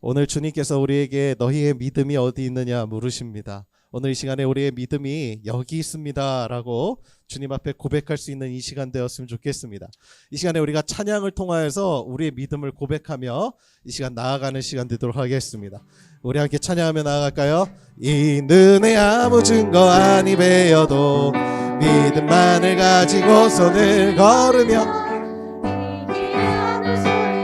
오늘 주님께서 우리에게 너희의 믿음이 어디 있느냐 물으십니다. 오늘 이 시간에 우리의 믿음이 여기 있습니다 라고 주님 앞에 고백할 수 있는 이 시간 되었으면 좋겠습니다. 이 시간에 우리가 찬양을 통하여서 우리의 믿음을 고백하며 이 시간 나아가는 시간 되도록 하겠습니다. 우리 함께 찬양하며 나아갈까요? 이 눈에 아무 증거 아니 배어도 믿음만을 가지고 손을 걸으며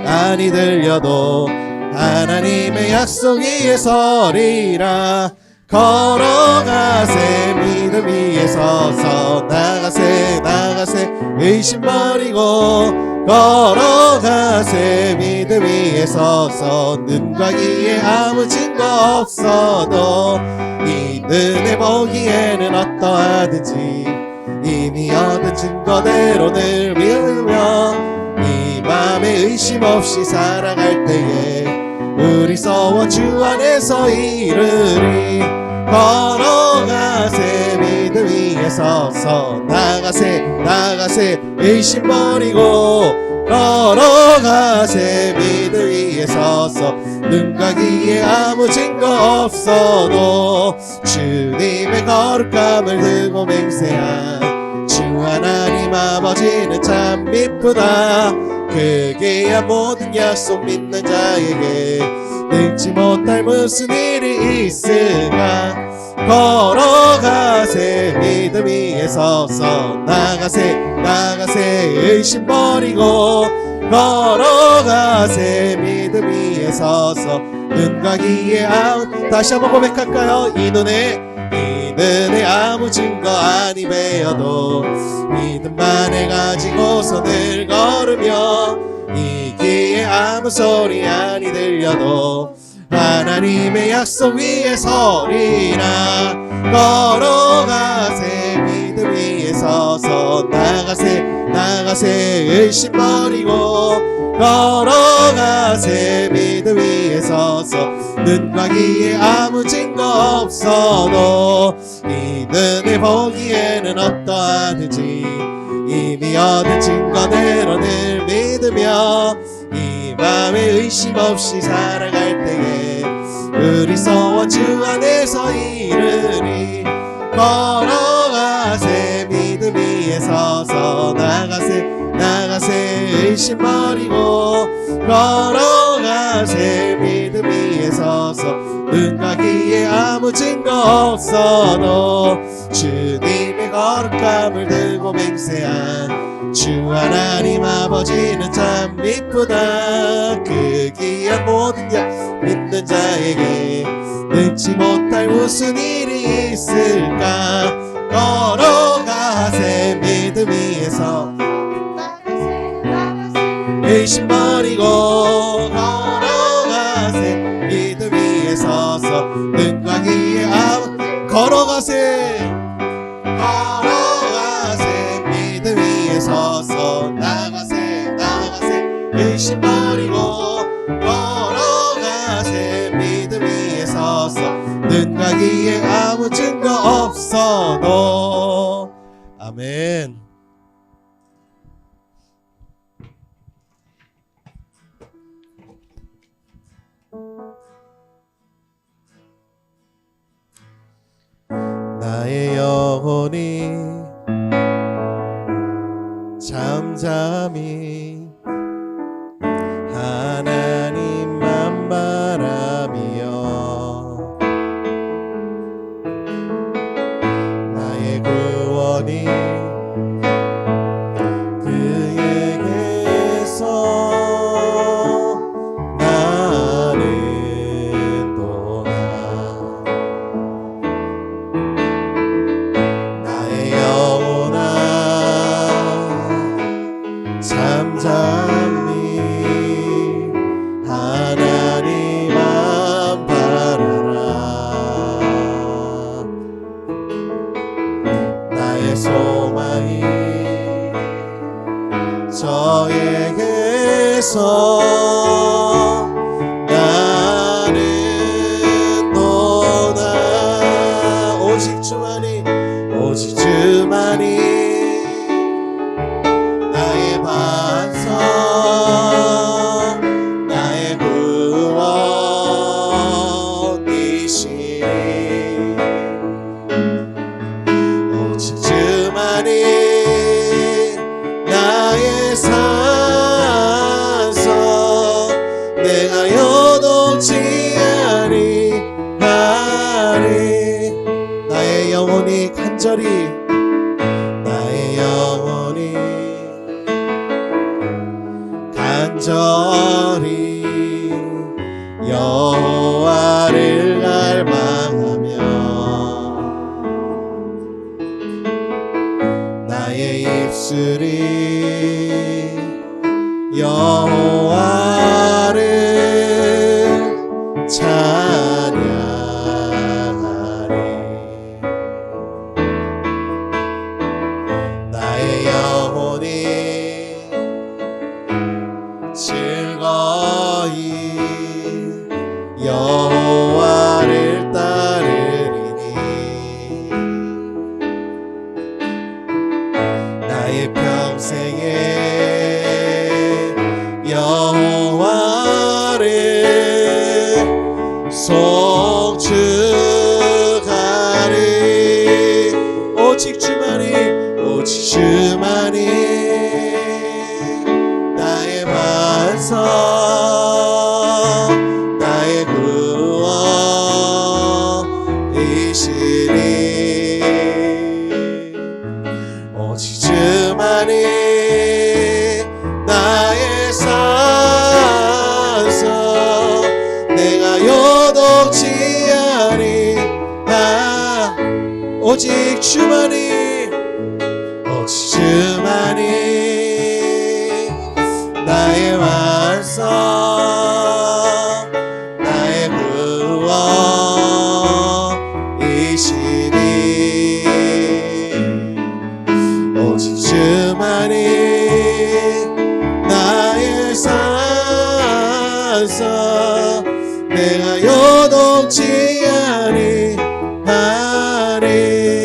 아니 들려도 하나님의 약속 위에 서리라. 걸어가세 믿음 위에 서서 나가세 의심 버리고 걸어가세 믿음 위에 서서 눈과 귀에 아무 증거 없어도 이 눈에 보기에는 어떠하든지 이미 얻은 증거대로 늘 믿으며 이 맘에 의심 없이 살아갈 때에 우리 서원 주 안에서 이르리. 걸어가세 믿음 위에 서서 나가세 의심 버리고 걸어가세 믿음 위에 서서 눈과 귀에 아무 증거 없어도 주님의 거룩함을 들고 맹세한 주 하나님 아버지는 참 미쁘다. 그게야 모든 약속 믿는 자에게 능치 못할 무슨 일이 있으나 걸어가세 믿음 위에 서서 나가세 의심 버리고 걸어가세 믿음 위에 서서 눈과 귀에 아무 다시 한번 고백할까요? 이 눈에 아무 증거 아니 배어도 믿음만을 가지고 손을 걸으며 이 귀에 아무 소리 아니 들려도 하나님의 약속 위에 서리라. 걸어가세 믿음 위에 서서 나가세 의심 버리고 걸어가세 믿음 위에 서서 눈과 귀에 아무 증거 없어도 이 눈에 보기에는 어떠하든지 이미 얻은 증거대로 늘 믿으며 이 맘에 의심 없이 살아갈 때에 우리 소원 주 안에서 이르리. 걸어가세 믿음 위에 서서 나가세 의심 버리고 걸어가세 믿음 위에 서서 눈과 귀에 아무 증거 없어도 주님의 거룩함을 들고 맹세한 주 하나님 아버지는 참 미쁘다. 그 귀한 모든 약 믿는 자에게 능치 못할 무슨 일이 있을까. 걸어가세 믿음 위에서 의심 버리고 걸어가세 믿음 위에 서서 눈과 귀에 아무 걸어가세 믿음 위에 서서 나가세 의심 버리고 걸어가세 믿음 위에 서서 눈과 귀에 아무 증거 없어도. 아멘. 나의 영혼이 잠잠히 하나님만 바라며 나의 구원이 그에게서 나는 도나. 나의 영혼아 잠잠히 하나님만 바라라. 나의 소망이 저에게서 나는 도나. 오직 주만이 나의 반석 나의 구원 간절히 여호와를 갈망하며 나의 입술이 여호와를 찬양하리. 나의 영혼이 즐거이 여호와를 따르리니 나의 평생에 여호와를 송축하리. 오직 주만이 나의 반석 나의 구원이시니 오직 주만이 나의 산성 내가 요동치 아니. 오직 주만이 나의 완성 나의 구원이시니 오직 주만이 나의 산성 내가 요동치 아니.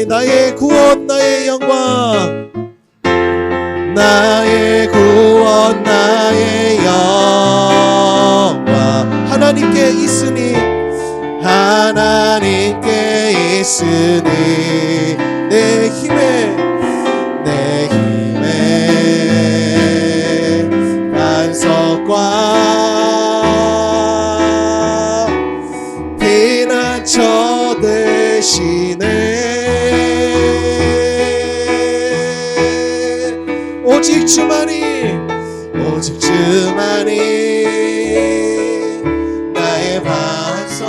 나의 구원 나의 영광 나의 구원 나의 영광 하나님께 있으니 내 힘의 반석과 피난처 되시네. 오직 주만이 나의 반석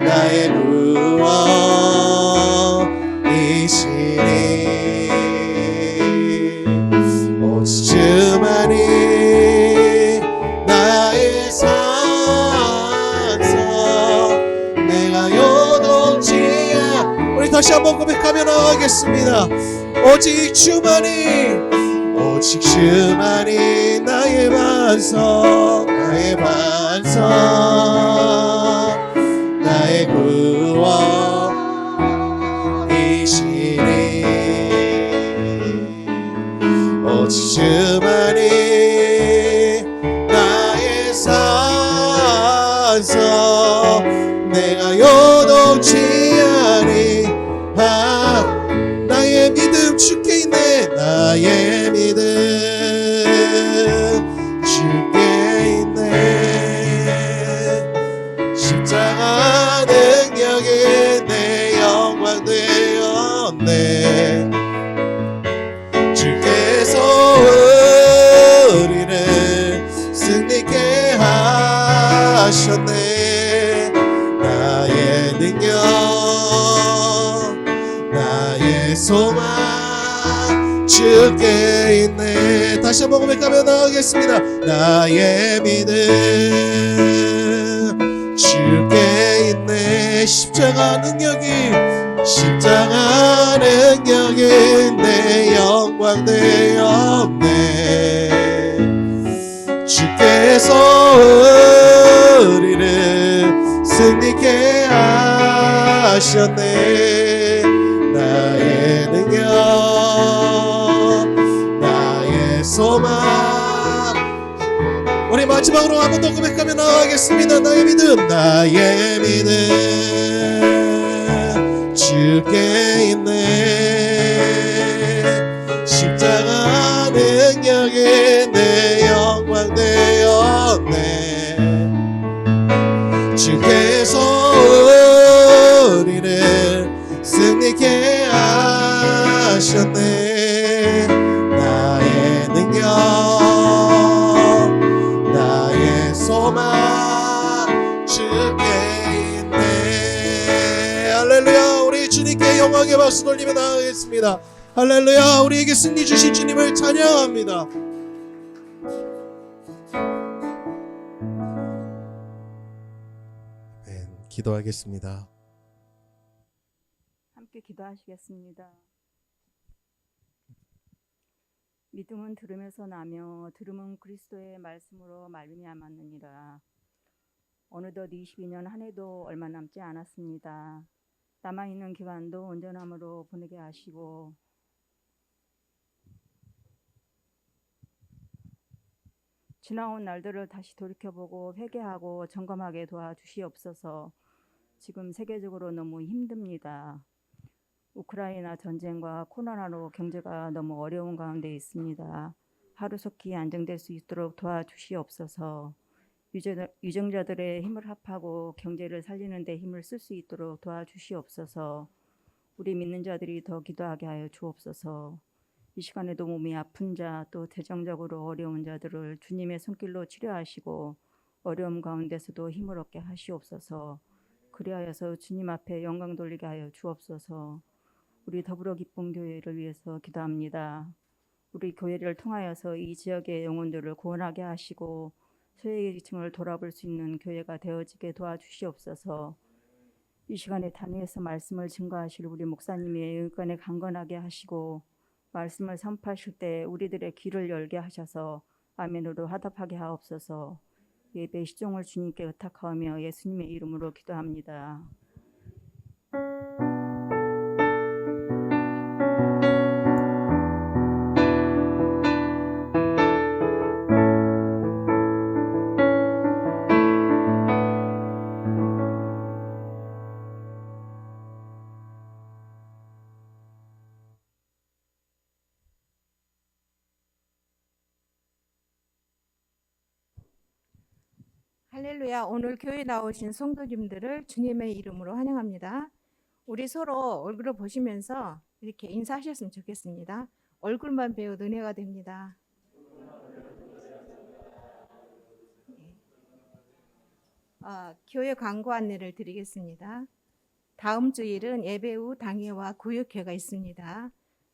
나의 구원이시니 오직 주만이 나의 산성 내가 요동치야. 우리 다시 한번 고백하며 나가겠습니다. 오직 주만이 나의 반석 나의 구원이시니 오직 주만이 나의 산석 내가 요동치 아니. 나의 믿음 주께 있네. 나의 믿음 주께 있네. 십자가 능력이 내 영광 되었네. 주께서 우리를 승리케 하셨네. 나의 능력 나의 소망 주께 있네. 다시 한번 고백하며 나가겠습니다. 나의 믿음 주께 있네. 십자가 능력이 내 영광 되었네. 주께서 우리를 승리케 하셨네. 나의 능력 나의 소망. 우리 마지막으로 한 번 더 고백하며 나가겠습니다. 나의 믿음 주께 있네. 십자가 능력이 내 영광 되었네. 주께서 우리를 승리케 하셨네. 나의 능력 영광의 박수 돌리며 나아가겠습니다. 할렐루야. 우리에게 승리 주신 주님을 찬양합니다. 기도하겠습니다. 함께 기도하시겠습니다. 믿음은 들음에서 나며 들음은 그리스도의 말씀으로 말미암았느니라. 어느덧 22년 한 해도 얼마 남지 않았습니다. 남아있는 기간도 온전함으로 보내게 하시고 지나온 날들을 다시 돌이켜보고 회개하고 점검하게 도와주시옵소서. 지금 세계적으로 너무 힘듭니다. 우크라이나 전쟁과 코로나로 경제가 너무 어려운 가운데 있습니다. 하루속히 안정될 수 있도록 도와주시옵소서. 유정자들의 힘을 합하고 경제를 살리는 데 힘을 쓸 수 있도록 도와주시옵소서. 우리 믿는 자들이 더 기도하게 하여 주옵소서. 이 시간에도 몸이 아픈 자, 또 재정적으로 어려운 자들을 주님의 손길로 치료하시고 어려움 가운데서도 힘을 얻게 하시옵소서. 그리하여서 주님 앞에 영광 돌리게 하여 주옵소서. 우리 더불어 기쁨 교회를 위해서 기도합니다. 우리 교회를 통하여서 이 지역의 영혼들을 구원하게 하시고 소외계층을 돌아볼 수 있는 교회가 되어지게 도와주시옵소서. 이 시간에 단위에서 말씀을 증거하실 우리 목사님의 의견에 강건하게 하시고 말씀을 선포하실 때 우리들의 귀를 열게 하셔서 아멘으로 화답하게 하옵소서. 예배 시종을 주님께 의탁하며 예수님의 이름으로 기도합니다. 할렐루야. 오늘 교회 나오신 성도님들을 주님의 이름으로 환영합니다. 우리 서로 얼굴을 보시면서 이렇게 인사하셨으면 좋겠습니다. 얼굴만 배워도 은혜가 됩니다. 교회 광고 안내를 드리겠습니다. 다음 주일은 예배 후 당회와 구역회가 있습니다.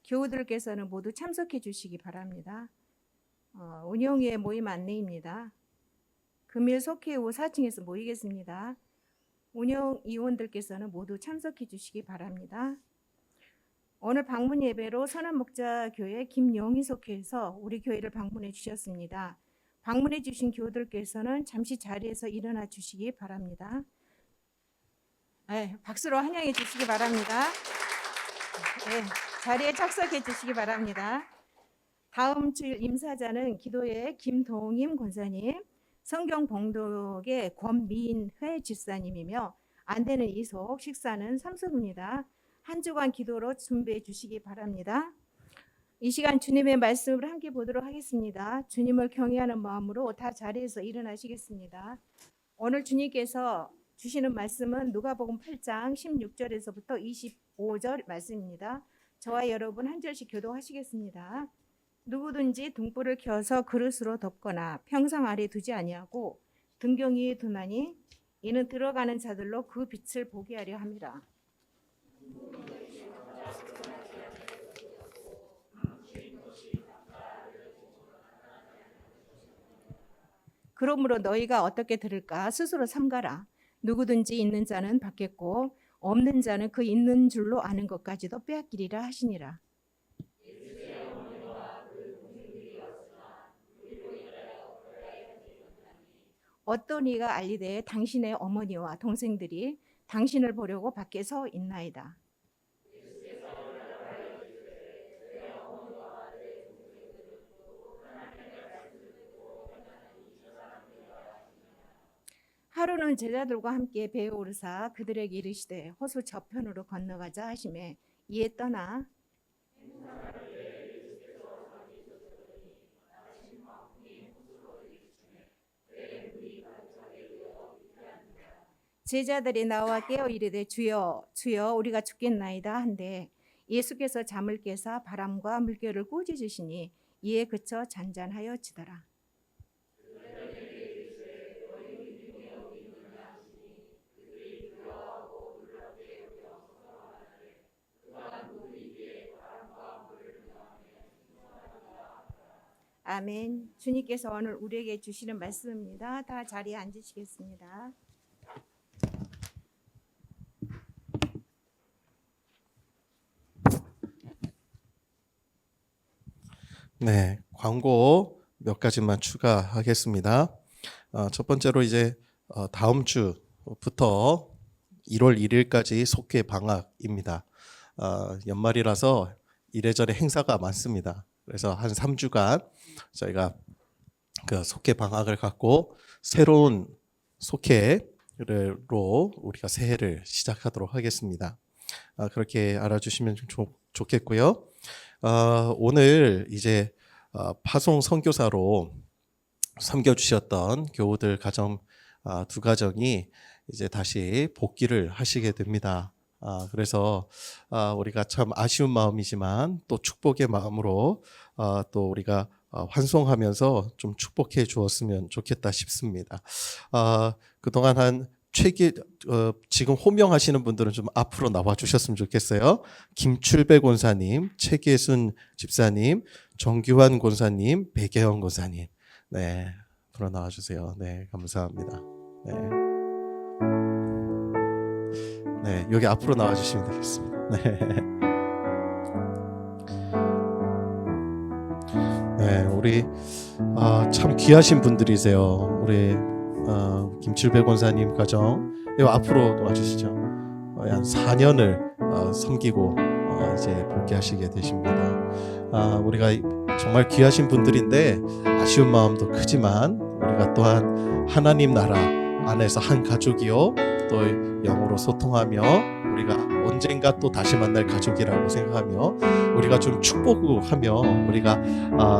교우들께서는 모두 참석해 주시기 바랍니다. 운영위의 모임 안내입니다. 금일 속회 후 4층에서 모이겠습니다. 운영위원들께서는 모두 참석해 주시기 바랍니다. 오늘 방문 예배로 선한목자교회 김영희 속회에서 우리 교회를 방문해 주셨습니다. 방문해 주신 교우들께서는 잠시 자리에서 일어나 주시기 바랍니다. 박수로 환영해 주시기 바랍니다. 자리에 착석해 주시기 바랍니다. 다음 주일 임사자는 기도의 김동임 권사님, 성경 봉독의 권민회 집사님이며 안대는 이속, 식사는 삼수입니다. 한 주간 기도로 준비해 주시기 바랍니다. 이 시간 주님의 말씀을 함께 보도록 하겠습니다. 주님을 경외하는 마음으로 다 자리에서 일어나시겠습니다. 오늘 주님께서 주시는 말씀은 누가복음 8장 16절에서부터 25절 말씀입니다. 저와 여러분 한 절씩 교독하시겠습니다. 누구든지 등불을 켜서 그릇으로 덮거나 평상 아래 두지 아니하고 등경 위에 두나니 이는 들어가는 자들로 그 빛을 보게 하려 함이라. 그러므로 너희가 어떻게 들을까 스스로 삼가라. 누구든지 있는 자는 받겠고 없는 자는 그 있는 줄로 아는 것까지도 빼앗기리라 하시니라. 어떤 이가 알리되 당신의 어머니와 동생들이 당신을 보려고 밖에 서 있나이다. 하루는 제자들과 함께 배에 오르사 그들에게 이르시되 호수 저편으로 건너가자 하시매 이에 떠나 제자들이 나와 깨어 이르되 주여 주여 우리가 죽겠나이다 한데 예수께서 잠을 깨사 바람과 물결을 꾸짖으시니 이에 그쳐 잔잔하여 지더라. 아멘. 주님께서 오늘 우리에게 주시는 말씀입니다. 다 자리에 앉으시겠습니다. 네, 광고 몇 가지만 추가하겠습니다. 첫 번째로 이제 다음 주부터 1월 1일까지 속회 방학입니다. 연말이라서 이래저래 행사가 많습니다. 그래서 한 3주간 저희가 그 속회 방학을 갖고 새로운 속회로 우리가 새해를 시작하도록 하겠습니다. 그렇게 알아주시면 좀 좋겠고요. 오늘 이제 파송 선교사로 섬겨주셨던 교우들 가정 두 가정이 이제 다시 복귀를 하시게 됩니다. 그래서 우리가 참 아쉬운 마음이지만 또 축복의 마음으로 또 우리가 환송하면서 좀 축복해 주었으면 좋겠다 싶습니다. 그동안 한 지금 호명하시는 분들은 좀 앞으로 나와 주셨으면 좋겠어요. 김출배 권사님, 최계순 집사님, 정규환 권사님, 배계영 권사님. 네, 앞으로 나와 주세요. 네, 감사합니다. 네. 네, 여기 앞으로 나와 주시면 되겠습니다. 네, 우리 참 귀하신 분들이세요. 우리 김칠배 권사님 가정 이 앞으로 와주시죠. 한 4년을 섬기고 이제 복귀하시게 되십니다. 우리가 정말 귀하신 분들인데 아쉬운 마음도 크지만 우리가 또한 하나님 나라 안에서 한 가족이요 또 영으로 소통하며 우리가 언젠가 또 다시 만날 가족이라고 생각하며 우리가 좀 축복하며 우리가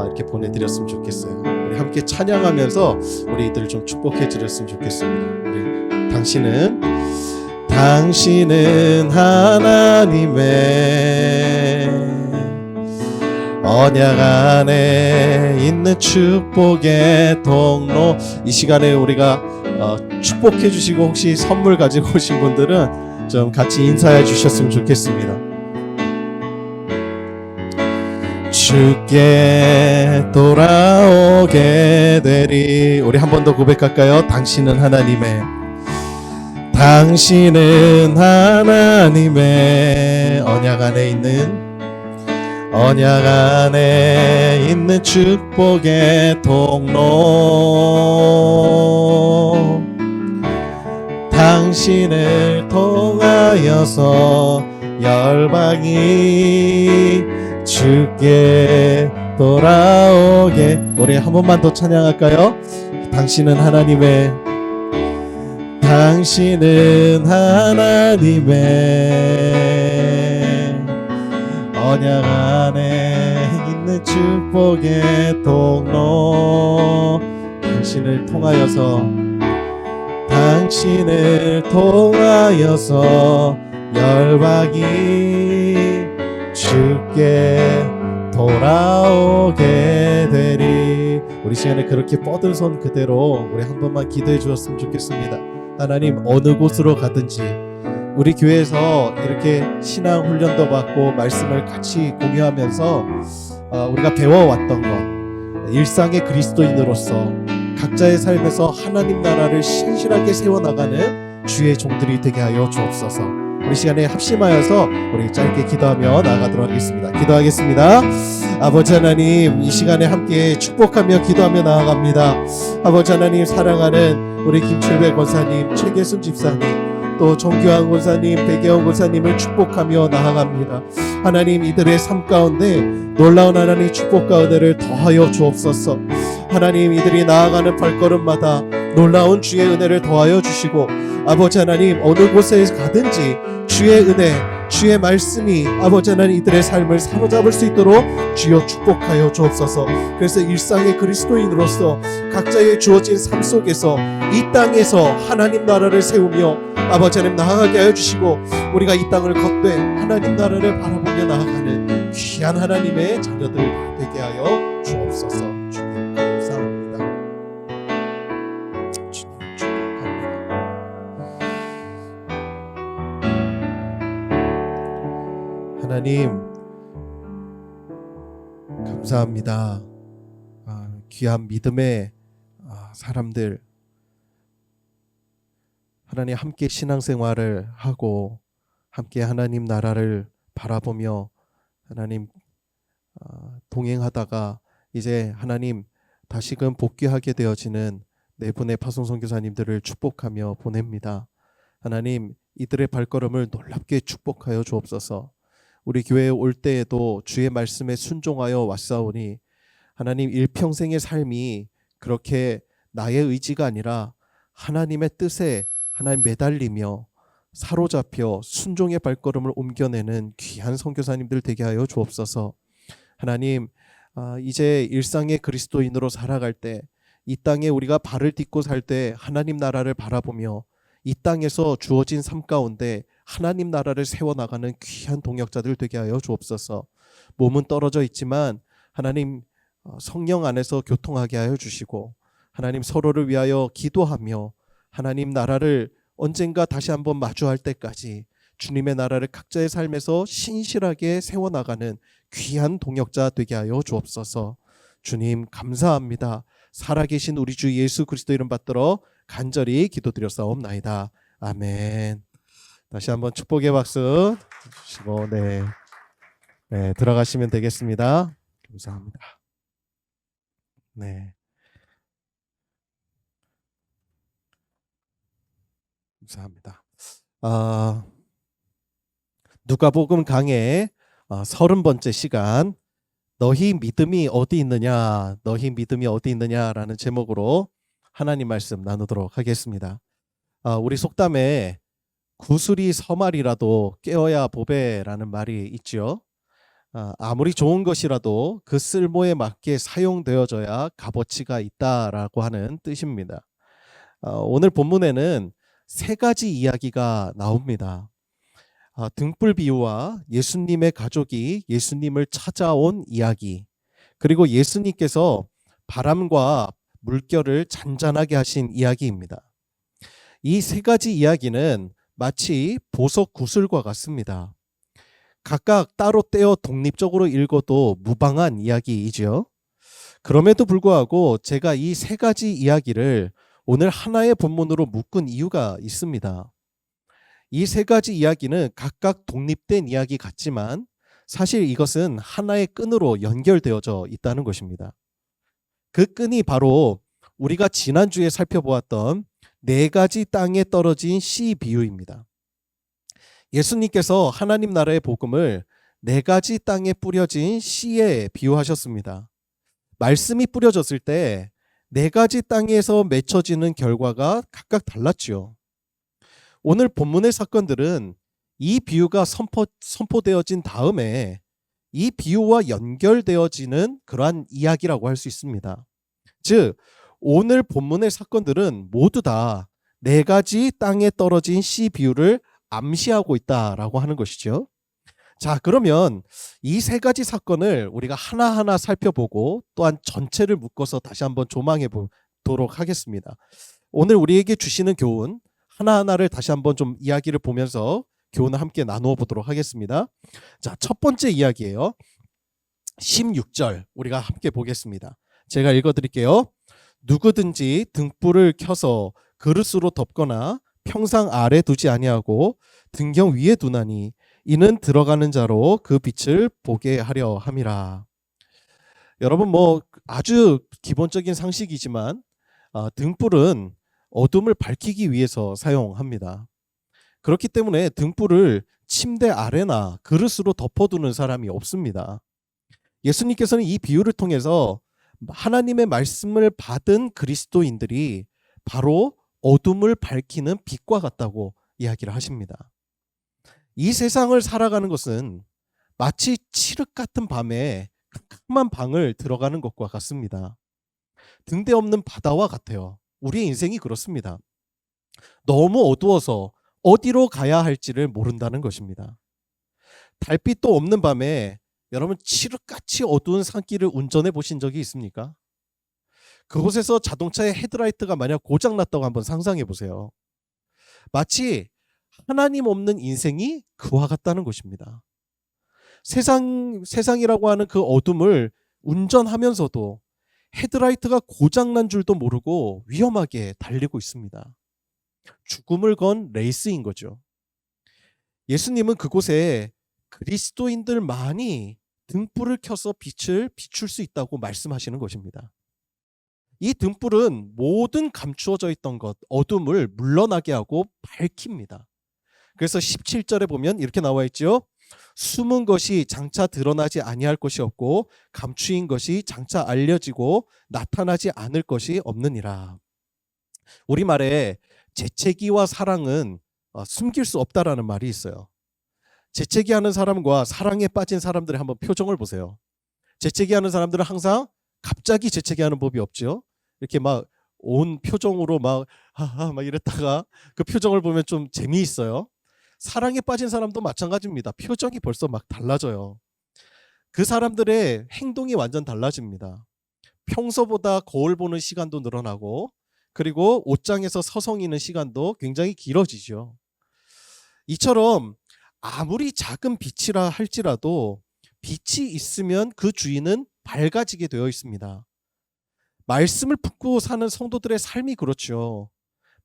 이렇게 보내드렸으면 좋겠어요. 우리 함께 찬양하면서 우리 이들을 좀 축복해 드렸으면 좋겠습니다. 우리 당신은 하나님의 언약 안에 있는 축복의 통로. 이 시간에 우리가 축복해 주시고 혹시 선물 가지고 오신 분들은 좀 같이 인사해 주셨으면 좋겠습니다. 주께 돌아오게 되리. 우리 한 번 더 고백할까요? 당신은 하나님의 언약 안에 있는 축복의 통로. 당신을 통하여서 열방이 주께 돌아오게. 우리 한 번만 더 찬양할까요? 당신은 하나님의 언약 안에 있는 축복의 통로. 당신을 통하여서 열방이 주께 돌아오게 되리. 우리 시간에 그렇게 뻗은 손 그대로 우리 한 번만 기도해 주었으면 좋겠습니다. 하나님, 어느 곳으로 가든지 우리 교회에서 이렇게 신앙 훈련도 받고 말씀을 같이 공유하면서 우리가 배워왔던 것, 일상의 그리스도인으로서 각자의 삶에서 하나님 나라를 신실하게 세워나가는 주의 종들이 되게 하여 주옵소서. 우리 시간에 합심하여서 우리 짧게 기도하며 나아가도록 하겠습니다. 기도하겠습니다. 아버지 하나님, 이 시간에 함께 축복하며 기도하며 나아갑니다. 아버지 하나님, 사랑하는 우리 김철배 권사님, 최계순 집사님, 또 정규환 권사님, 배계영 권사님을 축복하며 나아갑니다. 하나님, 이들의 삶 가운데 놀라운 하나님 축복과 은혜를 더하여 주옵소서. 하나님, 이들이 나아가는 발걸음마다 놀라운 주의 은혜를 더하여 주시고, 아버지 하나님, 어느 곳에 가든지 주의 은혜, 주의 말씀이 아버지 하나님 이들의 삶을 사로잡을 수 있도록 주여 축복하여 주옵소서. 그래서 일상의 그리스도인으로서 각자의 주어진 삶 속에서 이 땅에서 하나님 나라를 세우며 아버지 하나님 나아가게 하여 주시고, 우리가 이 땅을 걷되 하나님 나라를 바라보며 나아가는 귀한 하나님의 자녀들 되게 하여 주옵소서. 주님 감사합니다. 주님 축복합니다. 하나님 감사합니다. 귀한 믿음의 사람들, 하나님 함께 신앙생활을 하고 함께 하나님 나라를 바라보며 하나님 동행하다가 이제 하나님 다시금 복귀하게 되어지는 네 분의 파송 선교사님들을 축복하며 보냅니다. 하나님 이들의 발걸음을 놀랍게 축복하여 주옵소서. 우리 교회에 올 때에도 주의 말씀에 순종하여 왔사오니 하나님 일평생의 삶이 그렇게 나의 의지가 아니라 하나님의 뜻에 하나님 매달리며 사로잡혀 순종의 발걸음을 옮겨내는 귀한 선교사님들 되게 하여 주옵소서. 하나님 이제 일상의 그리스도인으로 살아갈 때 이 땅에 우리가 발을 딛고 살 때 하나님 나라를 바라보며 이 땅에서 주어진 삶 가운데 하나님 나라를 세워나가는 귀한 동역자들 되게 하여 주옵소서. 몸은 떨어져 있지만 하나님 성령 안에서 교통하게 하여 주시고 하나님 서로를 위하여 기도하며 하나님 나라를 언젠가 다시 한번 마주할 때까지 주님의 나라를 각자의 삶에서 신실하게 세워나가는 귀한 동역자 되게 하여 주옵소서. 주님 감사합니다. 살아계신 우리 주 예수 그리스도 이름 받들어 간절히 기도드렸사옵나이다. 아멘. 다시 한번 축복의 박수 주시고 네, 들어가시면 되겠습니다. 감사합니다. 네. 감사합니다. 누가복음 강의 30번째 시간, 너희 믿음이 어디 있느냐, 너희 믿음이 어디 있느냐라는 제목으로 하나님 말씀 나누도록 하겠습니다. 우리 속담에 구슬이 서말이라도 깨어야 보배라는 말이 있죠. 아무리 좋은 것이라도 그 쓸모에 맞게 사용되어져야 값어치가 있다라고 하는 뜻입니다. 오늘 본문에는 세 가지 이야기가 나옵니다. 등불 비유와 예수님의 가족이 예수님을 찾아온 이야기, 그리고 예수님께서 바람과 물결을 잔잔하게 하신 이야기입니다. 이 세 가지 이야기는 마치 보석 구슬과 같습니다. 각각 따로 떼어 독립적으로 읽어도 무방한 이야기이죠. 그럼에도 불구하고 제가 이 세 가지 이야기를 오늘 하나의 본문으로 묶은 이유가 있습니다. 이 세 가지 이야기는 각각 독립된 이야기 같지만 사실 이것은 하나의 끈으로 연결되어져 있다는 것입니다. 그 끈이 바로 우리가 지난주에 살펴보았던 네 가지 땅에 떨어진 씨 비유입니다. 예수님께서 하나님 나라의 복음을 네 가지 땅에 뿌려진 씨에 비유하셨습니다. 말씀이 뿌려졌을 때 네 가지 땅에서 맺혀지는 결과가 각각 달랐죠. 오늘 본문의 사건들은 이 비유가 선포되어진 다음에 이 비유와 연결되어지는 그러한 이야기라고 할 수 있습니다. 즉 오늘 본문의 사건들은 모두 다 네 가지 땅에 떨어진 씨 비유를 암시하고 있다라고 하는 것이죠. 자, 그러면 이 세 가지 사건을 우리가 하나하나 살펴보고 또한 전체를 묶어서 다시 한번 조망해 보도록 하겠습니다. 오늘 우리에게 주시는 교훈 하나하나를 다시 한번 좀 이야기를 보면서 교훈을 함께 나누어 보도록 하겠습니다. 자, 첫 번째 이야기예요. 16절 우리가 함께 보겠습니다. 제가 읽어드릴게요. 누구든지 등불을 켜서 그릇으로 덮거나 평상 아래 두지 아니하고 등경 위에 두나니 이는 들어가는 자로 그 빛을 보게 하려 함이라. 여러분 아주 기본적인 상식이지만 등불은 어둠을 밝히기 위해서 사용합니다. 그렇기 때문에 등불을 침대 아래나 그릇으로 덮어두는 사람이 없습니다. 예수님께서는 이 비유를 통해서 하나님의 말씀을 받은 그리스도인들이 바로 어둠을 밝히는 빛과 같다고 이야기를 하십니다. 이 세상을 살아가는 것은 마치 칠흑 같은 밤에 캄캄한 방을 들어가는 것과 같습니다. 등대 없는 바다와 같아요. 우리의 인생이 그렇습니다. 너무 어두워서 어디로 가야 할지를 모른다는 것입니다. 달빛도 없는 밤에 여러분 칠흑같이 어두운 산길을 운전해 보신 적이 있습니까? 그곳에서 자동차의 헤드라이트가 만약 고장났다고 한번 상상해 보세요. 마치 하나님 없는 인생이 그와 같다는 것입니다. 세상이라고 하는 그 어둠을 운전하면서도 헤드라이트가 고장난 줄도 모르고 위험하게 달리고 있습니다. 죽음을 건 레이스인 거죠. 예수님은 그곳에 그리스도인들만이 등불을 켜서 빛을 비출 수 있다고 말씀하시는 것입니다. 이 등불은 모든 감추어져 있던 것, 어둠을 물러나게 하고 밝힙니다. 그래서 17절에 보면 이렇게 나와 있죠. 숨은 것이 장차 드러나지 아니할 것이 없고 감추인 것이 장차 알려지고 나타나지 않을 것이 없느니라. 우리말에 재채기와 사랑은 숨길 수 없다라는 말이 있어요. 재채기하는 사람과 사랑에 빠진 사람들의 한번 표정을 보세요. 재채기하는 사람들은 항상 갑자기 재채기하는 법이 없죠. 이렇게 막 온 표정으로 막 하하 막 이랬다가 그 표정을 보면 좀 재미있어요. 사랑에 빠진 사람도 마찬가지입니다. 표정이 벌써 막 달라져요. 그 사람들의 행동이 완전 달라집니다. 평소보다 거울 보는 시간도 늘어나고 그리고 옷장에서 서성이는 시간도 굉장히 길어지죠. 이처럼 아무리 작은 빛이라 할지라도 빛이 있으면 그 주인은 밝아지게 되어 있습니다. 말씀을 품고 사는 성도들의 삶이 그렇죠.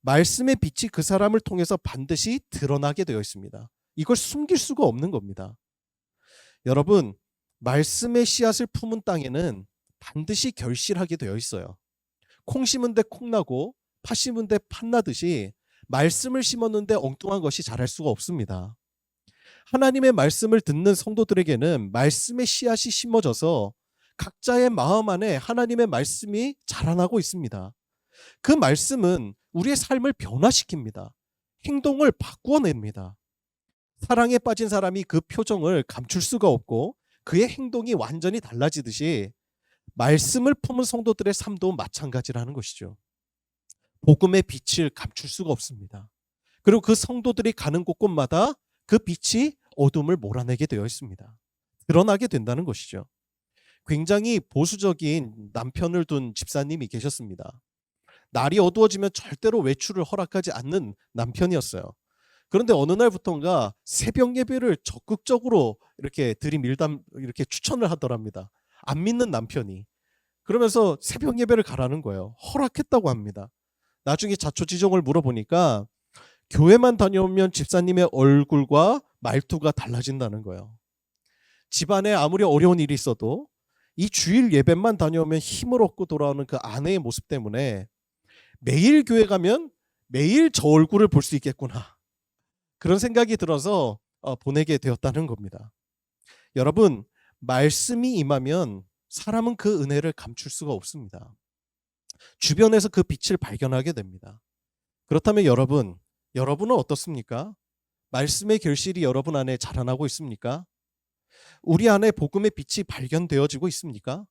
말씀의 빛이 그 사람을 통해서 반드시 드러나게 되어 있습니다. 이걸 숨길 수가 없는 겁니다. 여러분, 말씀의 씨앗을 품은 땅에는 반드시 결실하게 되어 있어요. 콩 심은 데 콩 나고 팥 심은 데 팥 나듯이 말씀을 심었는데 엉뚱한 것이 자랄 수가 없습니다. 하나님의 말씀을 듣는 성도들에게는 말씀의 씨앗이 심어져서 각자의 마음 안에 하나님의 말씀이 자라나고 있습니다. 그 말씀은 우리의 삶을 변화시킵니다. 행동을 바꾸어냅니다. 사랑에 빠진 사람이 그 표정을 감출 수가 없고 그의 행동이 완전히 달라지듯이 말씀을 품은 성도들의 삶도 마찬가지라는 것이죠. 복음의 빛을 감출 수가 없습니다. 그리고 그 성도들이 가는 곳곳마다 그 빛이 어둠을 몰아내게 되어 있습니다. 드러나게 된다는 것이죠. 굉장히 보수적인 남편을 둔 집사님이 계셨습니다. 날이 어두워지면 절대로 외출을 허락하지 않는 남편이었어요. 그런데 어느 날부터인가 새벽 예배를 적극적으로 이렇게 이렇게 추천을 하더랍니다. 안 믿는 남편이. 그러면서 새벽 예배를 가라는 거예요. 허락했다고 합니다. 나중에 자초지종을 물어보니까 교회만 다녀오면 집사님의 얼굴과 말투가 달라진다는 거예요. 집안에 아무리 어려운 일이 있어도 이 주일 예배만 다녀오면 힘을 얻고 돌아오는 그 아내의 모습 때문에 매일 교회 가면 매일 저 얼굴을 볼 수 있겠구나. 그런 생각이 들어서 보내게 되었다는 겁니다. 여러분, 말씀이 임하면 사람은 그 은혜를 감출 수가 없습니다. 주변에서 그 빛을 발견하게 됩니다. 그렇다면 여러분은 어떻습니까? 말씀의 결실이 여러분 안에 자라나고 있습니까? 우리 안에 복음의 빛이 발견되어지고 있습니까?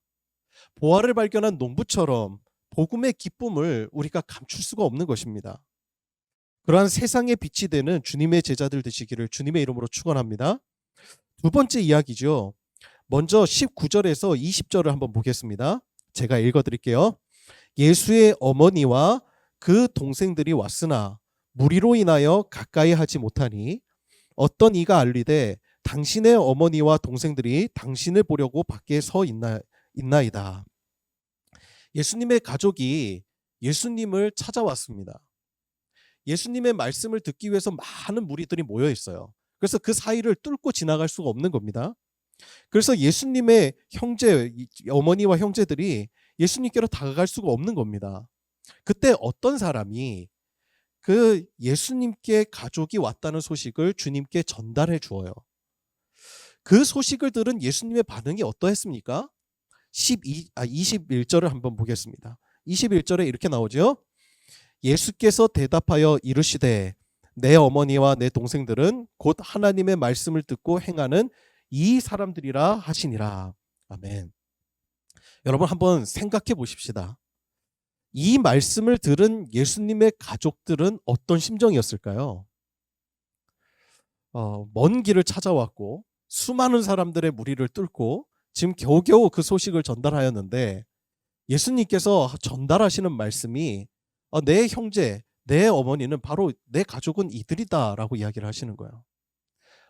보화를 발견한 농부처럼 복음의 기쁨을 우리가 감출 수가 없는 것입니다. 그러한 세상의 빛이 되는 주님의 제자들 되시기를 주님의 이름으로 축원합니다. 두 번째 이야기죠. 먼저 19절에서 20절을 한번 보겠습니다. 제가 읽어드릴게요. 예수의 어머니와 그 동생들이 왔으나 무리로 인하여 가까이 하지 못하니 어떤 이가 알리되 당신의 어머니와 동생들이 당신을 보려고 밖에 서 있나이다. 예수님의 가족이 예수님을 찾아왔습니다. 예수님의 말씀을 듣기 위해서 많은 무리들이 모여 있어요. 그래서 그 사이를 뚫고 지나갈 수가 없는 겁니다. 그래서 예수님의 어머니와 형제들이 예수님께로 다가갈 수가 없는 겁니다. 그때 어떤 사람이 그 예수님께 가족이 왔다는 소식을 주님께 전달해 주어요. 그 소식을 들은 예수님의 반응이 어떠했습니까? 21절을 한번 보겠습니다. 21절에 이렇게 나오죠. 예수께서 대답하여 이르시되 내 어머니와 내 동생들은 곧 하나님의 말씀을 듣고 행하는 이 사람들이라 하시니라. 아멘. 여러분 한번 생각해 보십시다. 이 말씀을 들은 예수님의 가족들은 어떤 심정이었을까요? 먼 길을 찾아왔고 수많은 사람들의 무리를 뚫고 지금 겨우겨우 그 소식을 전달하였는데 예수님께서 전달하시는 말씀이 내 형제, 내 어머니는 바로 내 가족은 이들이다라고 이야기를 하시는 거예요.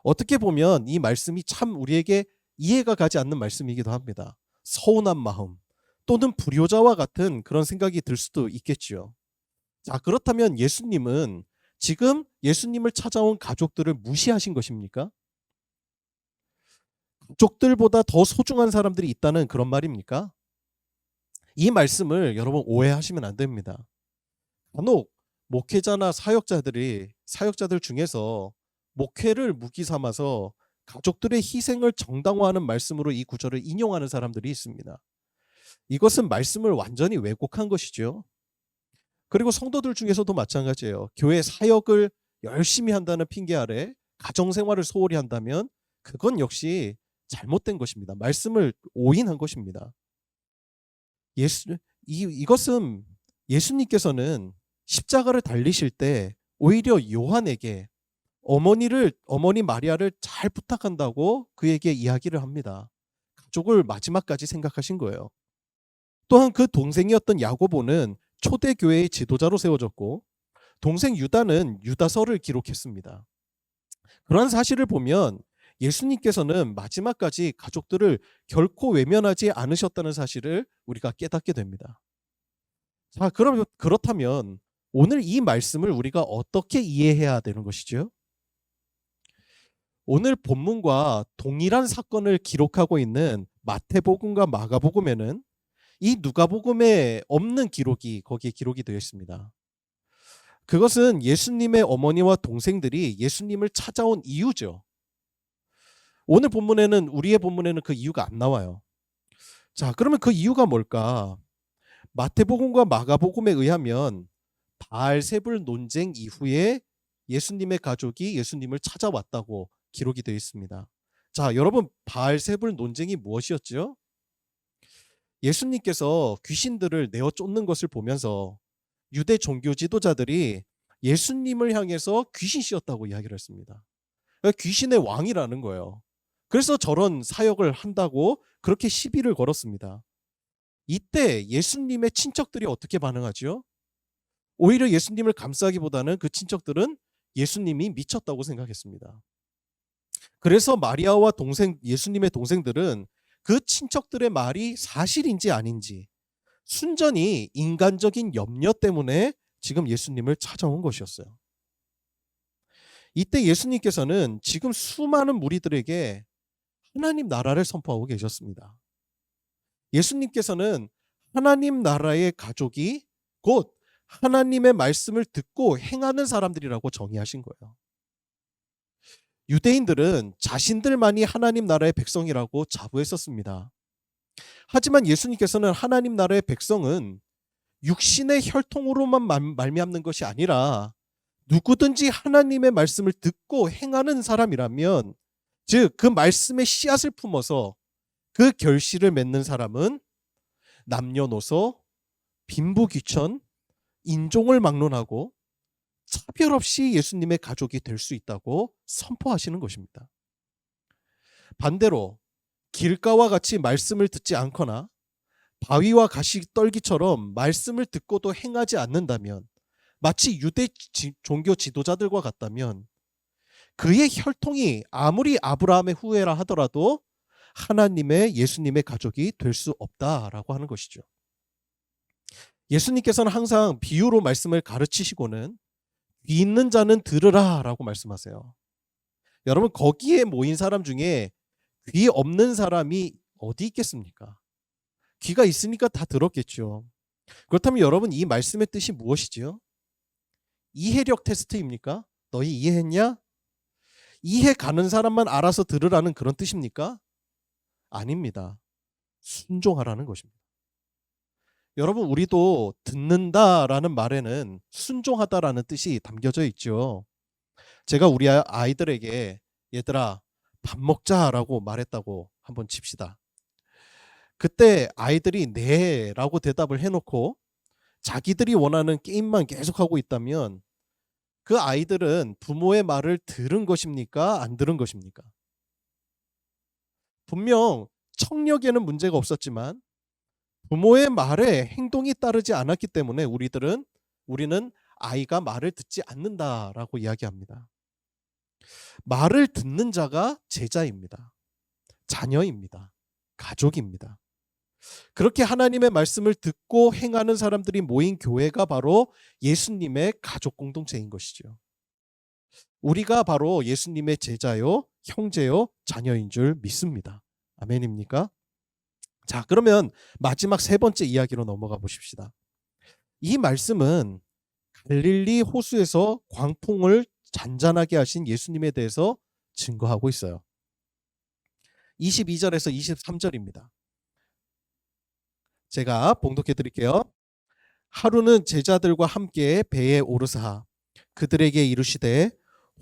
어떻게 보면 이 말씀이 참 우리에게 이해가 가지 않는 말씀이기도 합니다. 서운한 마음, 또는 불효자와 같은 그런 생각이 들 수도 있겠지요. 자, 그렇다면 예수님은 지금 예수님을 찾아온 가족들을 무시하신 것입니까? 가족들보다 더 소중한 사람들이 있다는 그런 말입니까? 이 말씀을 여러분 오해하시면 안 됩니다. 간혹 목회자나 사역자들 중에서 목회를 무기 삼아서 가족들의 희생을 정당화하는 말씀으로 이 구절을 인용하는 사람들이 있습니다. 이것은 말씀을 완전히 왜곡한 것이죠. 그리고 성도들 중에서도 마찬가지예요. 교회 사역을 열심히 한다는 핑계 아래 가정생활을 소홀히 한다면 그건 역시 잘못된 것입니다. 말씀을 오인한 것입니다. 이것은 예수님께서는 십자가를 달리실 때 오히려 요한에게 어머니 마리아를 잘 부탁한다고 그에게 이야기를 합니다. 가족을 마지막까지 생각하신 거예요. 또한 그 동생이었던 야고보는 초대교회의 지도자로 세워졌고 동생 유다는 유다서를 기록했습니다. 그러한 사실을 보면 예수님께서는 마지막까지 가족들을 결코 외면하지 않으셨다는 사실을 우리가 깨닫게 됩니다. 자, 그렇다면 오늘 이 말씀을 우리가 어떻게 이해해야 되는 것이죠? 오늘 본문과 동일한 사건을 기록하고 있는 마태복음과 마가복음에는 이 누가복음에 없는 기록이 거기에 기록이 되어 있습니다. 그것은 예수님의 어머니와 동생들이 예수님을 찾아온 이유죠. 오늘 우리의 본문에는 그 이유가 안 나와요. 자, 그러면 그 이유가 뭘까? 마태복음과 마가복음에 의하면 바알세불 논쟁 이후에 예수님의 가족이 예수님을 찾아왔다고 기록이 되어 있습니다. 자, 여러분, 바알세불 논쟁이 무엇이었죠? 예수님께서 귀신들을 내어 쫓는 것을 보면서 유대 종교 지도자들이 예수님을 향해서 귀신씨였다고 이야기를 했습니다. 귀신의 왕이라는 거예요. 그래서 저런 사역을 한다고 그렇게 시비를 걸었습니다. 이때 예수님의 친척들이 어떻게 반응하죠? 오히려 예수님을 감싸기보다는 그 친척들은 예수님이 미쳤다고 생각했습니다. 그래서 마리아와 예수님의 동생들은 그 친척들의 말이 사실인지 아닌지 순전히 인간적인 염려 때문에 지금 예수님을 찾아온 것이었어요. 이때 예수님께서는 지금 수많은 무리들에게 하나님 나라를 선포하고 계셨습니다. 예수님께서는 하나님 나라의 가족이 곧 하나님의 말씀을 듣고 행하는 사람들이라고 정의하신 거예요. 유대인들은 자신들만이 하나님 나라의 백성이라고 자부했었습니다. 하지만 예수님께서는 하나님 나라의 백성은 육신의 혈통으로만 말미암는 것이 아니라 누구든지 하나님의 말씀을 듣고 행하는 사람이라면, 즉 그 말씀의 씨앗을 품어서 그 결실을 맺는 사람은 남녀노소, 빈부귀천, 인종을 막론하고 차별 없이 예수님의 가족이 될 수 있다고 선포하시는 것입니다. 반대로 길가와 같이 말씀을 듣지 않거나 바위와 가시떨기처럼 말씀을 듣고도 행하지 않는다면, 마치 유대 종교 지도자들과 같다면 그의 혈통이 아무리 아브라함의 후예라 하더라도 예수님의 가족이 될 수 없다라고 하는 것이죠. 예수님께서는 항상 비유로 말씀을 가르치시고는 귀 있는 자는 들으라 라고 말씀하세요. 여러분, 거기에 모인 사람 중에 귀 없는 사람이 어디 있겠습니까? 귀가 있으니까 다 들었겠죠. 그렇다면 여러분, 이 말씀의 뜻이 무엇이지요? 이해력 테스트입니까? 너희 이해했냐? 이해 가는 사람만 알아서 들으라는 그런 뜻입니까? 아닙니다. 순종하라는 것입니다. 여러분, 우리도 듣는다라는 말에는 순종하다라는 뜻이 담겨져 있죠. 제가 우리 아이들에게 얘들아 밥 먹자라고 말했다고 한번 칩시다. 그때 아이들이 네라고 대답을 해놓고 자기들이 원하는 게임만 계속하고 있다면 그 아이들은 부모의 말을 들은 것입니까? 안 들은 것입니까? 분명 청력에는 문제가 없었지만 부모의 말에 행동이 따르지 않았기 때문에 우리는 아이가 말을 듣지 않는다라고 이야기합니다. 말을 듣는 자가 제자입니다. 자녀입니다. 가족입니다. 그렇게 하나님의 말씀을 듣고 행하는 사람들이 모인 교회가 바로 예수님의 가족 공동체인 것이죠. 우리가 바로 예수님의 제자요, 형제요, 자녀인 줄 믿습니다. 아멘입니까? 자, 그러면 마지막 세 번째 이야기로 넘어가 보십시다. 이 말씀은 갈릴리 호수에서 광풍을 잔잔하게 하신 예수님에 대해서 증거하고 있어요. 22절에서 23절입니다. 제가 봉독해 드릴게요. 하루는 제자들과 함께 배에 오르사 그들에게 이르시되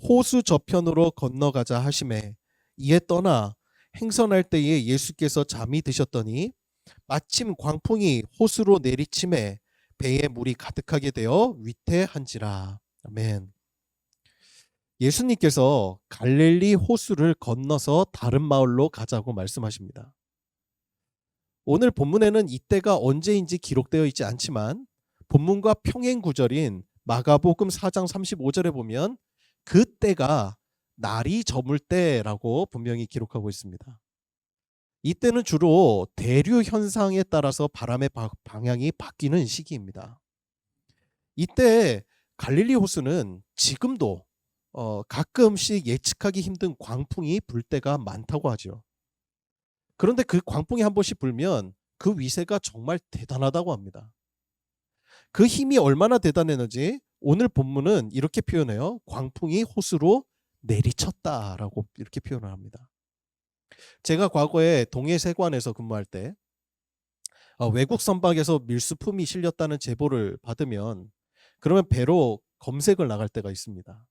호수 저편으로 건너가자 하시매 이에 떠나 행선할 때에 예수께서 잠이 드셨더니 마침 광풍이 호수로 내리침에 배에 물이 가득하게 되어 위태한지라. 아멘. 예수님께서 갈릴리 호수를 건너서 다른 마을로 가자고 말씀하십니다. 오늘 본문에는 이때가 언제인지 기록되어 있지 않지만 본문과 평행 구절인 마가복음 4장 35절에 보면 그때가 날이 저물 때라고 분명히 기록하고 있습니다. 이때는 주로 대류 현상에 따라서 바람의 방향이 바뀌는 시기입니다. 이때 갈릴리 호수는 지금도 가끔씩 예측하기 힘든 광풍이 불 때가 많다고 하죠. 그런데 그 광풍이 한 번씩 불면 그 위세가 정말 대단하다고 합니다. 그 힘이 얼마나 대단했는지 오늘 본문은 이렇게 표현해요. 광풍이 호수로 내리쳤다라고 이렇게 표현을 합니다. 제가 과거에 동해세관에서 근무할 때 외국 선박에서 밀수품이 실렸다는 제보를 받으면 그러면 배로 검색을 나갈 때가 있습니다.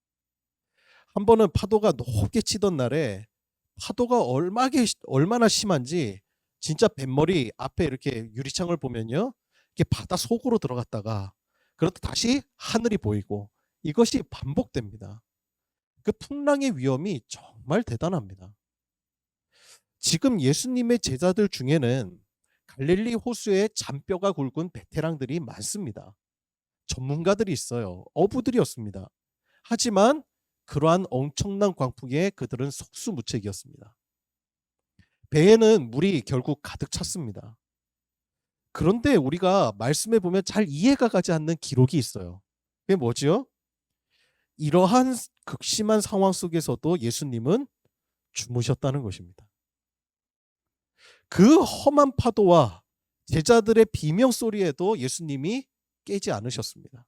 한 번은 파도가 높게 치던 날에 파도가 얼마나 심한지 진짜 뱃머리 앞에 이렇게 유리창을 보면요. 이렇게 바다 속으로 들어갔다가 그러다 다시 하늘이 보이고 이것이 반복됩니다. 그 풍랑의 위험이 정말 대단합니다. 지금 예수님의 제자들 중에는 갈릴리 호수에 잔뼈가 굵은 베테랑들이 많습니다. 전문가들이 있어요. 어부들이었습니다. 하지만 그러한 엄청난 광풍에 그들은 속수무책이었습니다. 배에는 물이 결국 가득 찼습니다. 그런데 우리가 말씀에 보면 잘 이해가 가지 않는 기록이 있어요. 그게 뭐죠? 이러한 극심한 상황 속에서도 예수님은 주무셨다는 것입니다. 그 험한 파도와 제자들의 비명 소리에도 예수님이 깨지 않으셨습니다.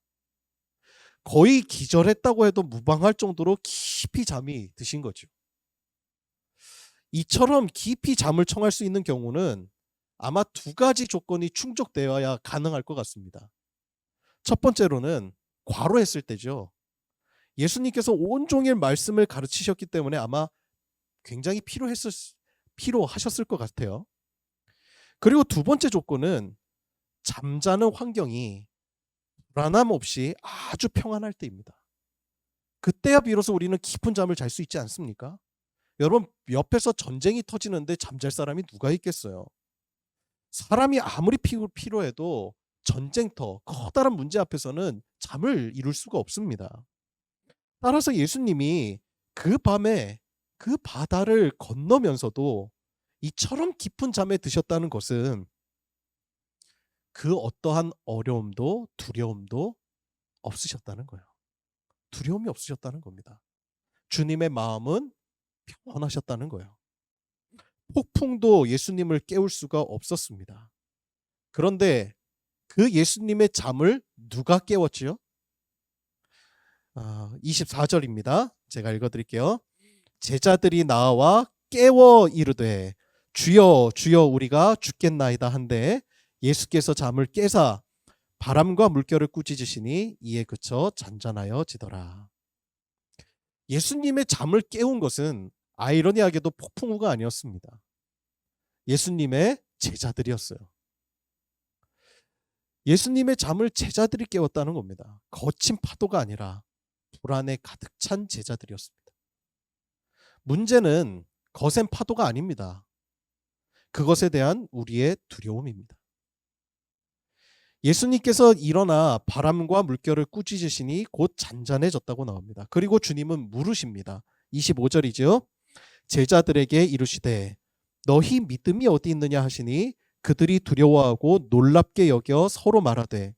거의 기절했다고 해도 무방할 정도로 깊이 잠이 드신 거죠. 이처럼 깊이 잠을 청할 수 있는 경우는 아마 두 가지 조건이 충족되어야 가능할 것 같습니다. 첫 번째로는 과로했을 때죠. 예수님께서 온종일 말씀을 가르치셨기 때문에 아마 굉장히 피로하셨을 것 같아요. 그리고 두 번째 조건은 잠자는 환경이 불안함 없이 아주 평안할 때입니다. 그때야 비로소 우리는 깊은 잠을 잘 수 있지 않습니까? 여러분, 옆에서 전쟁이 터지는데 잠잘 사람이 누가 있겠어요? 사람이 아무리 피로해도 전쟁터, 커다란 문제 앞에서는 잠을 이룰 수가 없습니다. 따라서 예수님이 그 밤에 그 바다를 건너면서도 이처럼 깊은 잠에 드셨다는 것은 그 어떠한 어려움도 두려움도 없으셨다는 거예요. 두려움이 없으셨다는 겁니다. 주님의 마음은 평안하셨다는 거예요. 폭풍도 예수님을 깨울 수가 없었습니다. 그런데 그 예수님의 잠을 누가 깨웠지요? 24절입니다. 제가 읽어드릴게요. 제자들이 나와 깨워 이르되 주여 주여 우리가 죽겠나이다 한데 예수께서 잠을 깨사 바람과 물결을 꾸짖으시니 이에 그쳐 잔잔하여 지더라. 예수님의 잠을 깨운 것은 아이러니하게도 폭풍우가 아니었습니다. 예수님의 제자들이었어요. 예수님의 잠을 제자들이 깨웠다는 겁니다. 거친 파도가 아니라 불안에 가득 찬 제자들이었습니다. 문제는 거센 파도가 아닙니다. 그것에 대한 우리의 두려움입니다. 예수님께서 일어나 바람과 물결을 꾸짖으시니 곧 잔잔해졌다고 나옵니다. 그리고 주님은 물으십니다. 25절이죠. 제자들에게 이르시되 너희 믿음이 어디 있느냐 하시니 그들이 두려워하고 놀랍게 여겨 서로 말하되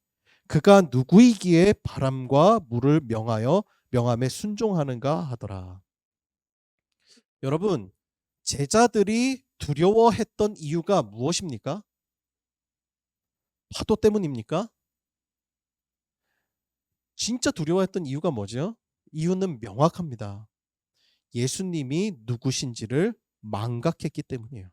그가 누구이기에 바람과 물을 명함에 순종하는가 하더라. 여러분, 제자들이 두려워했던 이유가 무엇입니까? 파도 때문입니까? 진짜 두려워했던 이유가 뭐죠? 이유는 명확합니다. 예수님이 누구신지를 망각했기 때문이에요.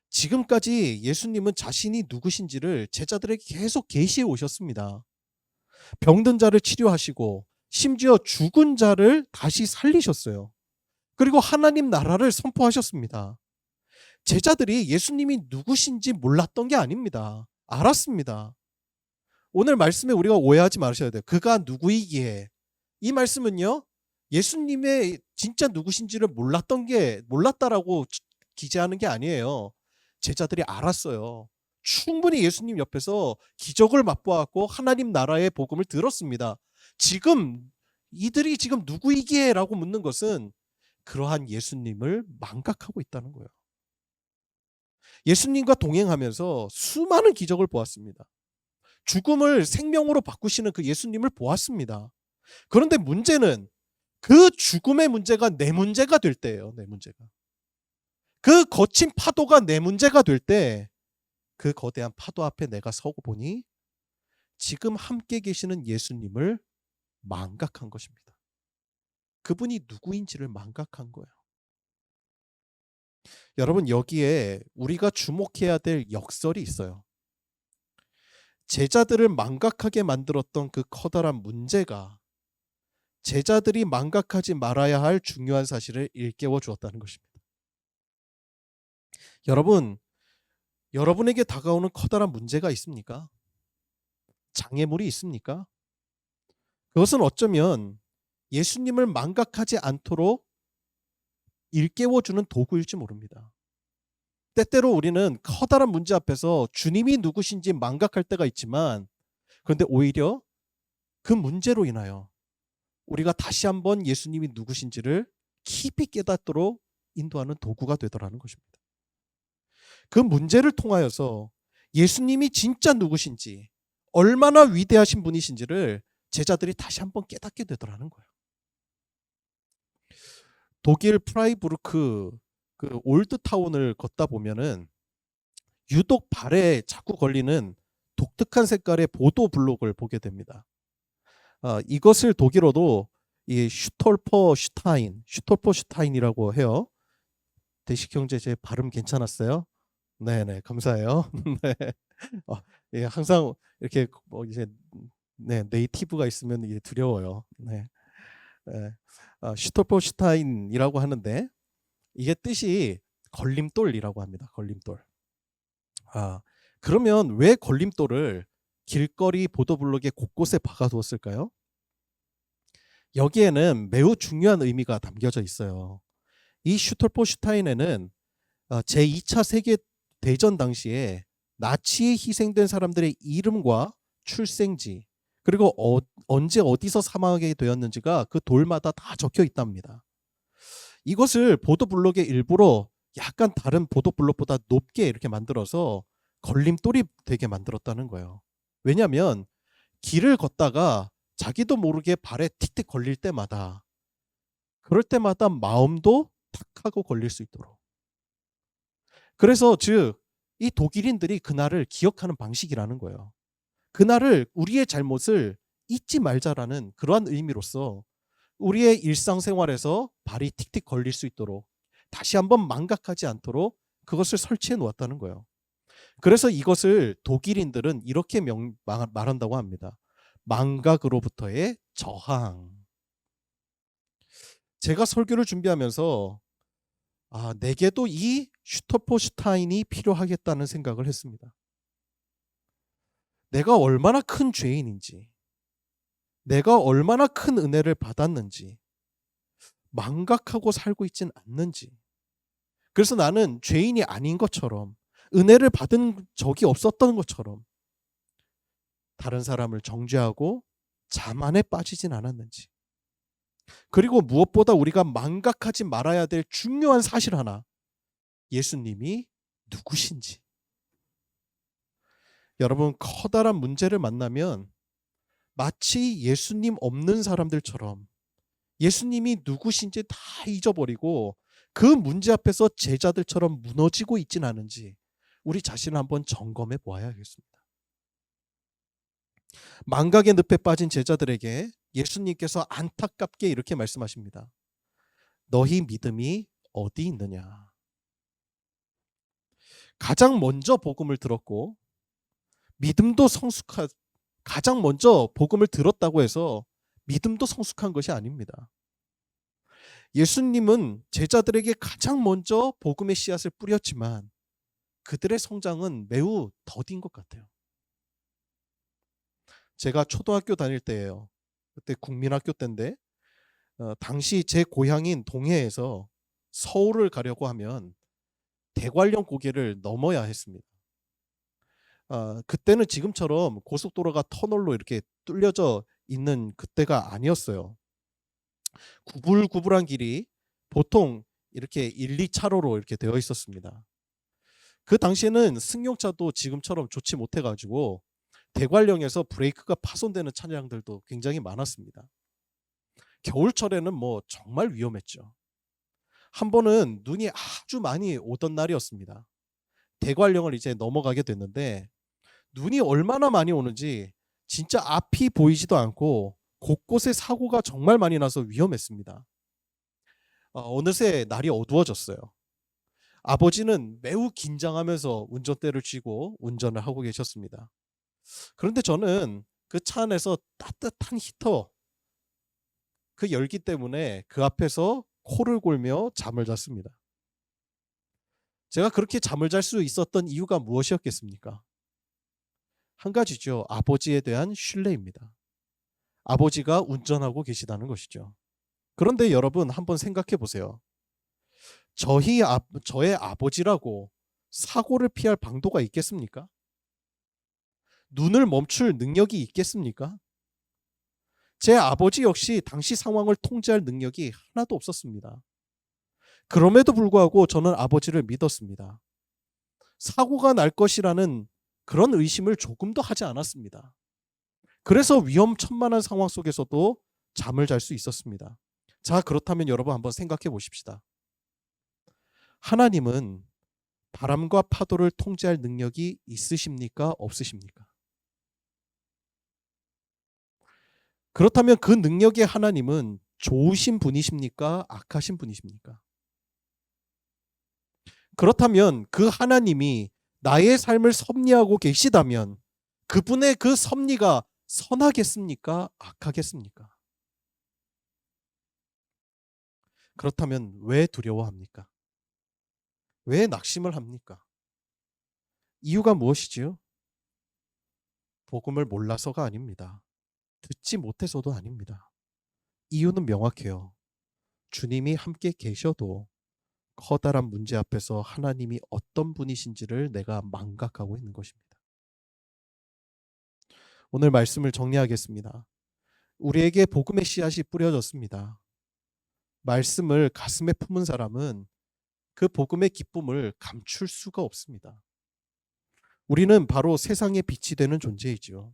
지금까지 예수님은 자신이 누구신지를 제자들에게 계속 계시해 오셨습니다. 병든 자를 치료하시고 심지어 죽은 자를 다시 살리셨어요. 그리고 하나님 나라를 선포하셨습니다. 제자들이 예수님이 누구신지 몰랐던 게 아닙니다. 알았습니다. 오늘 말씀에 우리가 오해하지 마셔야 돼요. 그가 누구이기에. 이 말씀은요, 예수님의 진짜 누구신지를 몰랐다라고 기재하는 게 아니에요. 제자들이 알았어요. 충분히 예수님 옆에서 기적을 맛보았고 하나님 나라의 복음을 들었습니다. 이들이 지금 누구이기에라고 묻는 것은 그러한 예수님을 망각하고 있다는 거예요. 예수님과 동행하면서 수많은 기적을 보았습니다. 죽음을 생명으로 바꾸시는 그 예수님을 보았습니다. 그런데 문제는 그 죽음의 문제가 내 문제가 될 때예요. 내 문제가. 그 거친 파도가 내 문제가 될 때 그 거대한 파도 앞에 내가 서고 보니 지금 함께 계시는 예수님을 망각한 것입니다. 그분이 누구인지를 망각한 거예요. 여러분, 여기에 우리가 주목해야 될 역설이 있어요. 제자들을 망각하게 만들었던 그 커다란 문제가 제자들이 망각하지 말아야 할 중요한 사실을 일깨워 주었다는 것입니다. 여러분, 여러분에게 다가오는 커다란 문제가 있습니까? 장애물이 있습니까? 그것은 어쩌면 예수님을 망각하지 않도록 일깨워주는 도구일지 모릅니다. 때때로 우리는 커다란 문제 앞에서 주님이 누구신지 망각할 때가 있지만, 그런데 오히려 그 문제로 인하여 우리가 다시 한번 예수님이 누구신지를 깊이 깨닫도록 인도하는 도구가 되더라는 것입니다. 그 문제를 통하여서 예수님이 진짜 누구신지, 얼마나 위대하신 분이신지를 제자들이 다시 한번 깨닫게 되더라는 거예요. 독일 프라이부르크 그 올드타운을 걷다 보면은 유독 발에 자꾸 걸리는 독특한 색깔의 보도 블록을 보게 됩니다. 이것을 독일어로 이 슈톨퍼슈타인이라고 해요. 대식 형제 제 발음 괜찮았어요? 네네, 감사해요. 네. 예, 항상 이렇게 이제 네이티브가 있으면 이게 두려워요. 네. 슈톨퍼슈타인이라고 하는데 이게 뜻이 걸림돌이라고 합니다. 걸림돌. 그러면 왜 걸림돌을 길거리 보도블록에 곳곳에 박아두었을까요? 여기에는 매우 중요한 의미가 담겨져 있어요. 이 슈톨퍼슈타인에는 제2차 세계대전 당시에 나치에 희생된 사람들의 이름과 출생지, 그리고 언제 어디서 사망하게 되었는지가 그 돌마다 다 적혀 있답니다. 이것을 보도블록에 일부러 약간 다른 보도블록보다 높게 이렇게 만들어서 걸림돌이 되게 만들었다는 거예요. 왜냐하면 길을 걷다가 자기도 모르게 발에 틱틱 걸릴 때마다, 그럴 때마다 마음도 탁 하고 걸릴 수 있도록. 그래서 이 독일인들이 그날을 기억하는 방식이라는 거예요. 그날을, 우리의 잘못을 잊지 말자라는 그러한 의미로서 우리의 일상생활에서 발이 틱틱 걸릴 수 있도록, 다시 한번 망각하지 않도록 그것을 설치해 놓았다는 거예요. 그래서 이것을 독일인들은 이렇게 말한다고 합니다. 망각으로부터의 저항. 제가 설교를 준비하면서 내게도 이 슈톨퍼슈타인이 필요하겠다는 생각을 했습니다. 내가 얼마나 큰 죄인인지, 내가 얼마나 큰 은혜를 받았는지 망각하고 살고 있진 않는지, 그래서 나는 죄인이 아닌 것처럼, 은혜를 받은 적이 없었던 것처럼 다른 사람을 정죄하고 자만에 빠지진 않았는지, 그리고 무엇보다 우리가 망각하지 말아야 될 중요한 사실 하나, 예수님이 누구신지. 여러분, 커다란 문제를 만나면 마치 예수님 없는 사람들처럼 예수님이 누구신지 다 잊어버리고 그 문제 앞에서 제자들처럼 무너지고 있진 않은지 우리 자신을 한번 점검해 보아야겠습니다. 망각의 늪에 빠진 제자들에게 예수님께서 안타깝게 이렇게 말씀하십니다. 너희 믿음이 어디 있느냐. 가장 먼저 복음을 들었고 믿음도 가장 먼저 복음을 들었다고 해서 믿음도 성숙한 것이 아닙니다. 예수님은 제자들에게 가장 먼저 복음의 씨앗을 뿌렸지만 그들의 성장은 매우 더딘 것 같아요. 제가 초등학교 다닐 때예요. 그때 국민학교 때인데 당시 제 고향인 동해에서 서울을 가려고 하면 대관령 고개를 넘어야 했습니다. 그때는 지금처럼 고속도로가 터널로 이렇게 뚫려져 있는 그때가 아니었어요. 구불구불한 길이 보통 이렇게 1, 2차로로 이렇게 되어 있었습니다. 그 당시에는 승용차도 지금처럼 좋지 못해가지고 대관령에서 브레이크가 파손되는 차량들도 굉장히 많았습니다. 겨울철에는 뭐 정말 위험했죠. 한 번은 눈이 아주 많이 오던 날이었습니다. 대관령을 이제 넘어가게 됐는데 눈이 얼마나 많이 오는지 진짜 앞이 보이지도 않고 곳곳에 사고가 정말 많이 나서 위험했습니다. 어느새 날이 어두워졌어요. 아버지는 매우 긴장하면서 운전대를 쥐고 운전을 하고 계셨습니다. 그런데 저는 그 차 안에서 따뜻한 히터 그 열기 때문에 그 앞에서 코를 골며 잠을 잤습니다. 제가 그렇게 잠을 잘 수 있었던 이유가 무엇이었겠습니까? 한 가지죠. 아버지에 대한 신뢰입니다. 아버지가 운전하고 계시다는 것이죠. 그런데 여러분 한번 생각해 보세요. 저의 아버지라고 사고를 피할 방도가 있겠습니까? 눈을 멈출 능력이 있겠습니까? 제 아버지 역시 당시 상황을 통제할 능력이 하나도 없었습니다. 그럼에도 불구하고 저는 아버지를 믿었습니다. 사고가 날 것이라는 그런 의심을 조금도 하지 않았습니다. 그래서 위험천만한 상황 속에서도 잠을 잘 수 있었습니다. 자, 그렇다면 여러분 한번 생각해 보십시다. 하나님은 바람과 파도를 통제할 능력이 있으십니까? 없으십니까? 그렇다면 그 능력의 하나님은 좋으신 분이십니까? 악하신 분이십니까? 그렇다면 그 하나님이 나의 삶을 섭리하고 계시다면 그분의 그 섭리가 선하겠습니까? 악하겠습니까? 그렇다면 왜 두려워합니까? 왜 낙심을 합니까? 이유가 무엇이지요? 복음을 몰라서가 아닙니다. 듣지 못해서도 아닙니다. 이유는 명확해요. 주님이 함께 계셔도 커다란 문제 앞에서 하나님이 어떤 분이신지를 내가 망각하고 있는 것입니다. 오늘 말씀을 정리하겠습니다. 우리에게 복음의 씨앗이 뿌려졌습니다. 말씀을 가슴에 품은 사람은 그 복음의 기쁨을 감출 수가 없습니다. 우리는 바로 세상의 빛이 되는 존재이지요.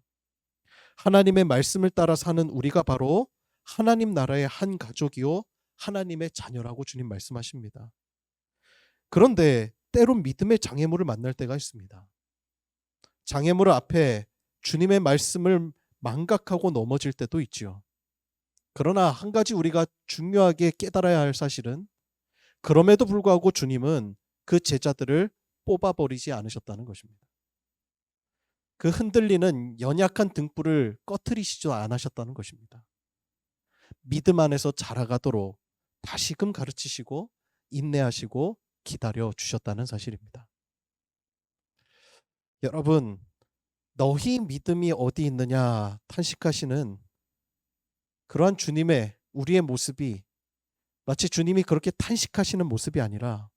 하나님의 말씀을 따라 사는 우리가 바로 하나님 나라의 한 가족이요 하나님의 자녀라고 주님 말씀하십니다. 그런데 때론 믿음의 장애물을 만날 때가 있습니다. 장애물 앞에 주님의 말씀을 망각하고 넘어질 때도 있지요. 그러나 한 가지 우리가 중요하게 깨달아야 할 사실은 그럼에도 불구하고 주님은 그 제자들을 뽑아버리지 않으셨다는 것입니다. 그 흔들리는 연약한 등불을 꺼트리시지 않으셨다는 것입니다. 믿음 안에서 자라가도록 다시금 가르치시고 인내하시고 기다려 주셨다는 사실입니다. 여러분, 너희 믿음이 어디 있느냐 탄식하시는 그러한 주님의 우리의 모습이 마치 주님이 그렇게 탄식하시는 모습이 아니라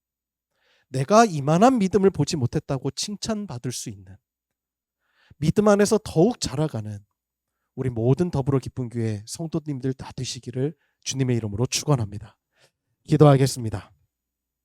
내가 이만한 믿음을 보지 못했다고 칭찬받을 수 있는 믿음 안에서 더욱 자라가는 우리 모든 더불어 기쁜 교회 성도님들 다 되시기를 주님의 이름으로 축원합니다. 기도하겠습니다.